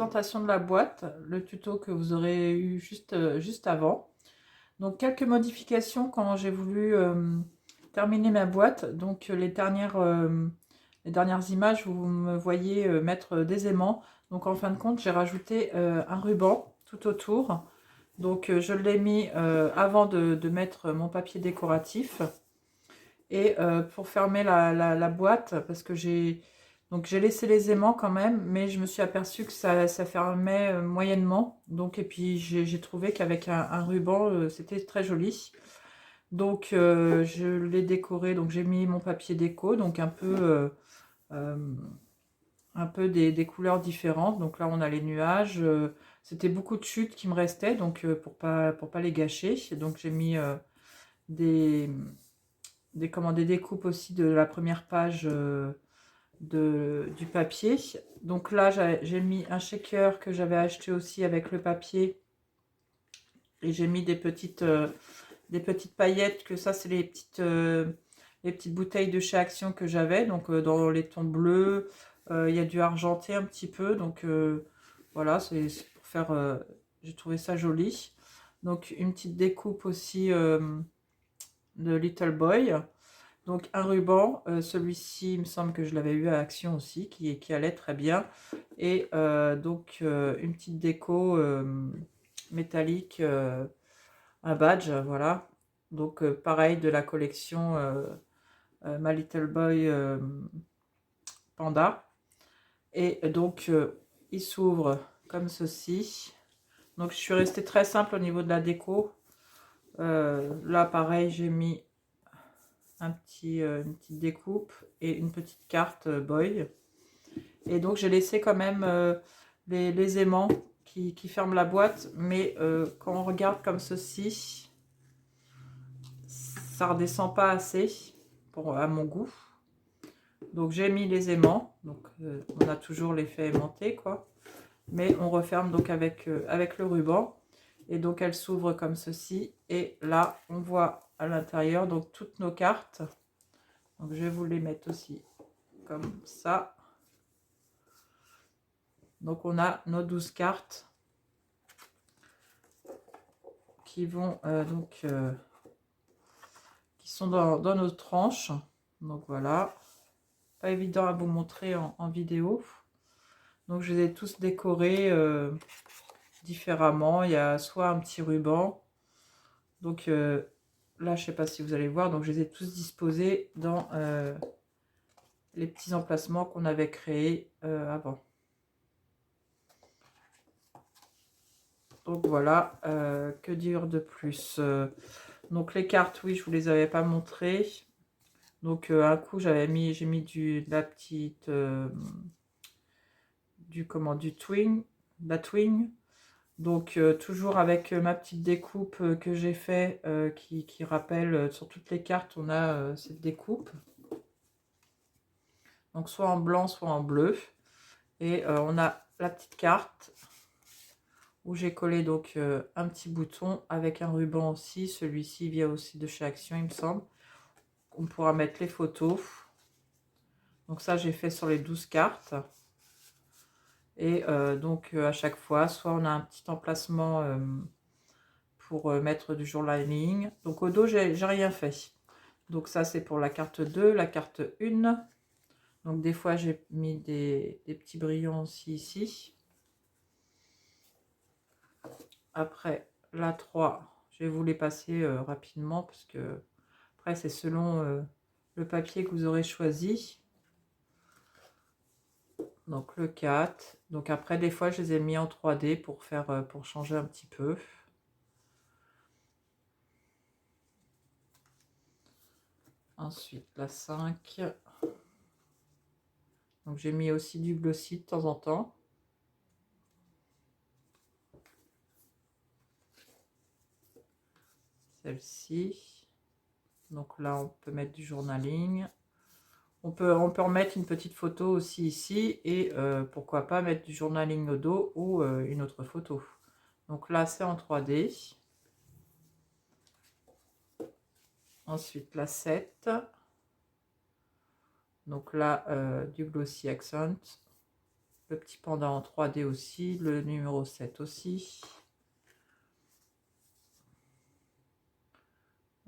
présentation de la boîte, le tuto que vous aurez eu juste avant. Donc quelques modifications quand j'ai voulu terminer ma boîte. Donc les dernières images, vous me voyez mettre des aimants. Donc en fin de compte, j'ai rajouté un ruban tout autour. Donc je l'ai mis avant de mettre mon papier décoratif. Et pour fermer la boîte, parce que j'ai laissé les aimants quand même, mais je me suis aperçue que ça fermait moyennement. Donc, et puis j'ai trouvé qu'avec un ruban, c'était très joli. Donc je l'ai décoré, donc j'ai mis mon papier déco, donc euh, un peu des couleurs différentes. Donc là on a les nuages, c'était beaucoup de chutes qui me restaient, donc pour pas les gâcher. Donc j'ai mis des, des découpes aussi de la première page du papier. Donc là, j'ai mis un shaker que j'avais acheté aussi avec le papier. Et j'ai mis des petites paillettes, que ça, c'est les petites bouteilles de chez Action que j'avais. Donc dans les tons bleus, il y a du argenté un petit peu. Donc voilà, c'est pour faire... j'ai trouvé ça joli. Donc une petite découpe aussi de Little Boy. Donc un ruban, celui-ci, il me semble que je l'avais eu à Action aussi, qui allait très bien. Et donc une petite déco métallique, un badge, voilà. Donc pareil de la collection My Little Boy Panda. Et donc il s'ouvre comme ceci. Donc je suis restée très simple au niveau de la déco. Là pareil, j'ai mis une petite découpe et une petite carte boy. Et donc j'ai laissé quand même les aimants qui ferment la boîte, mais quand on regarde comme ceci, ça redescend pas assez à mon goût. Donc j'ai mis les aimants, donc on a toujours l'effet aimanté quoi, mais on referme donc avec le ruban. Et donc elle s'ouvre comme ceci, et là on voit à l'intérieur donc toutes nos cartes. Donc je vais vous les mettre aussi comme ça. Donc on a nos 12 cartes qui vont qui sont dans nos tranches. Donc voilà, pas évident à vous montrer en vidéo. Donc je les ai tous décorés différemment. Il y a soit un petit ruban. Donc là, je sais pas si vous allez voir. Donc je les ai tous disposés dans les petits emplacements qu'on avait créés avant. Donc voilà, que dire de plus donc les cartes, oui, je vous les avais pas montrées. Donc un coup, j'ai mis la petite, du twing, la twing. Donc toujours avec ma petite découpe que j'ai fait, qui rappelle, sur toutes les cartes, on a cette découpe. Donc soit en blanc, soit en bleu. Et on a la petite carte où j'ai collé donc un petit bouton avec un ruban aussi. Celui-ci vient aussi de chez Action, il me semble. On pourra mettre les photos. Donc ça, j'ai fait sur les 12 cartes. Et donc à chaque fois, soit on a un petit emplacement pour mettre du journaling. Donc au dos, j'ai rien fait. Donc ça, c'est pour la carte 2, la carte 1. Donc des fois, j'ai mis des petits brillants aussi ici. Après, la 3, je vais vous les passer rapidement parce que après, c'est selon le papier que vous aurez choisi. Donc le 4. Donc après, des fois, je les ai mis en 3D pour changer un petit peu. Ensuite, la 5. Donc j'ai mis aussi du glossy de temps en temps. Celle-ci. Donc là, on peut mettre du journaling. On peut remettre une petite photo aussi ici. Et pourquoi pas mettre du journaling au dos ou une autre photo. Donc là, c'est en 3D. Ensuite, la 7. Donc là, du glossy accent. Le petit panda en 3D aussi, le numéro 7 aussi.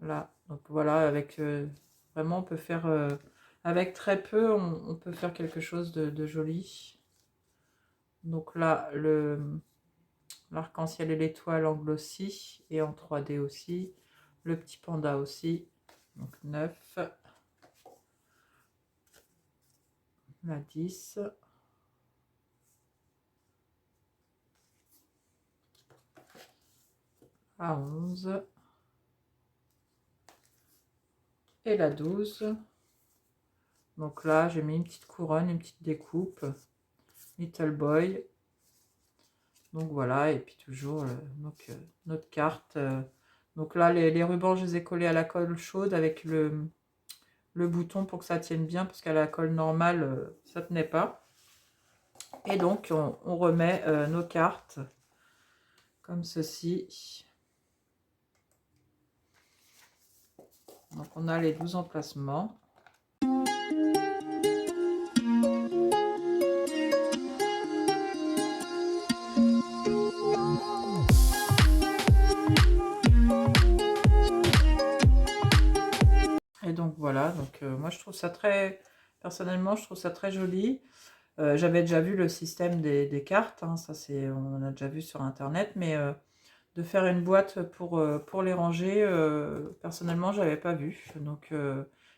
Là, donc voilà, avec vraiment on peut faire, avec très peu, on peut faire quelque chose de joli. Donc là, l'arc-en-ciel et l'étoile en glossy et en 3D aussi. Le petit panda aussi, donc 9. La 10. La 11. Et la 12. Donc là, j'ai mis une petite couronne, une petite découpe. Little Boy. Donc voilà, et puis toujours notre carte. Donc là, les rubans, je les ai collés à la colle chaude avec le bouton pour que ça tienne bien, parce qu'à la colle normale, ça tenait pas. Et donc, on remet nos cartes comme ceci. Donc, on a les 12 emplacements. Et donc voilà, donc moi je trouve ça très, personnellement je trouve ça très joli. J'avais déjà vu le système des cartes, hein, ça c'est, on a déjà vu sur internet, mais de faire une boîte pour les ranger, personnellement j'avais pas vu. Donc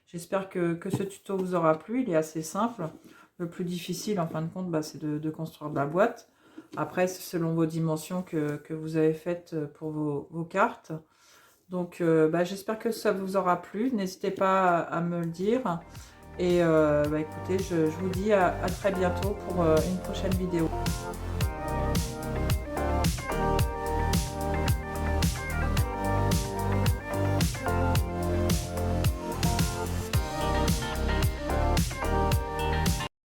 j'espère que ce tuto vous aura plu, il est assez simple. Le plus difficile en fin de compte, bah, c'est de construire de la boîte. Après c'est selon vos dimensions que vous avez faites pour vos cartes. Donc bah, j'espère que ça vous aura plu, n'hésitez pas à me le dire. Et bah, écoutez, je vous dis à très bientôt pour une prochaine vidéo.